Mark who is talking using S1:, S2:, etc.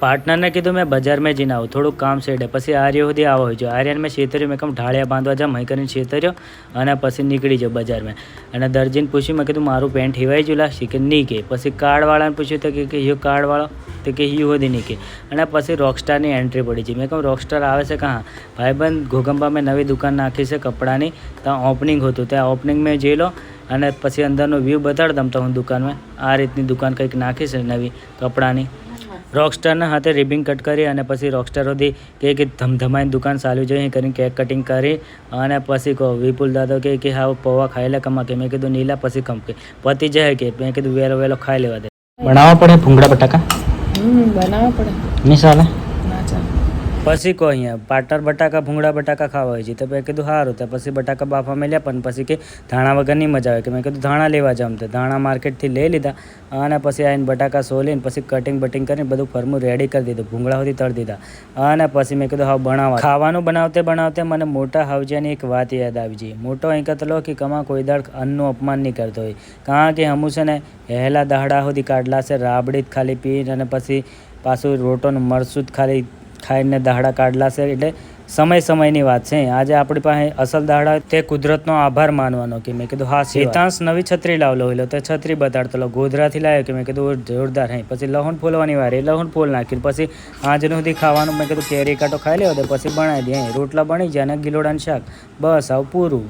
S1: partner ने कीधुं मैं बजार में जीने आऊँ थोड़ું કામ છે પછી આર્ય સુધી આવો હોય જો આર્યન મેં છેતર્યો મેં કમ ઢાળિયા બાંધવા જા મય કરીને છેતર્યો અને પછી નીકળી જાઉં બજારમાં અને દરજીને પૂછ્યું મેં કીધું મારું પેન્ટ હિવાઈ ગયું લાગશે કે નહીં કે પછી કાર્ડવાળાને પૂછ્યું તો કે યો કાર્ડવાળો તો કે યું હોદી નહીં કે અને પછી રોકસ્ટારની એન્ટ્રી પડી છે મેં કહું રોકસ્ટાર આવે છે કहाँ ભાઈબંધ ઘોગંબા મેં નવી દુકાન નાખી છે કપડાની ત્યાં ઓપનિંગ હતું ત્યાં ઓપનિંગ મેં જઈ લો અને પછી અંદરનો વ્યૂ બતાડતા હું તમને દુકાનમાં આ રીતની દુકાન કંઈક નાખી છે નવી કપડાની રોકસ્ટારના હાથે રિબિંગ કટ કરી અને પછી રોકસ્ટાર સુધી કે ધમધમાઈને દુકાન ચાલુ જોઈએ કરીને કેક કટિંગ કરી અને પછી કહો વિપુલ દાદો કે હા પૌવા ખાઈ લે કમા કે મેં કીધું નીલા પછી કમ કે પતિ જાય કે મેં કીધું વેલો વેલો ખાઈ લેવા દે
S2: બનાવવા પડે ભૂંગળા બટાકા
S3: બનાવવા પડે
S2: નહીં ચાલે
S3: ના ચાલે
S1: પછી કહો અહીંયા પાટર બટાકા ભૂંગળા બટાકા ખાવા હોય છે તો મેં કીધું સારું તો પછી બટાકા બાફા મેલ્યા પણ પછી કે ધાણા વગરની મજા આવે કે મેં કીધું ધાણા લેવા જામ તો ધાણા માર્કેટથી લઈ લીધા અને પછી આવીને બટાકા સોલીને પછી કટિંગ બટિંગ કરીને બધું ફરમું રેડી કરી દીધું ભૂંગળા સુધી તળી દીધા અને પછી મેં કીધું હા બનાવવા ખાવાનું બનાવતે બનાવતે મને મોટા હાવજાની એક વાત યાદ આવી ગઈ મોટો અહીં કતલો કે કમા કોઈ દાડ અન્નનું અપમાન નહીં કરતો હોય કારણ કે હમું છે ને હેલા દહાડા સુધી કાઢલા છે રાબડી જ ખાલી પીને અને પછી પાછું રોટોનું મરચું જ ખાલી ખાઈને દહાડા કાઢલા છે એટલે સમયની વાત છે આજે આપણી પાસે અસલ દહાડા તે કુદરતનો આભાર માનવાનો કે મેં કીધું હા શેતાંશ નવી છત્રી લાવલો હોય તો છત્રી બતાડતો ગોધરાથી લાવ્યો કે મેં કીધું જોરદાર હે પછી લહણ ફૂલવાની વાર એ લહણ ફૂલ નાખી પછી આજનું સુધી ખાવાનું મેં કીધું કેરી કાંટો ખાઈ લેવો તો પછી બનાવી દે રોટલા બની જાય અને ગિલોડાનું શાક બસ આવું પૂરું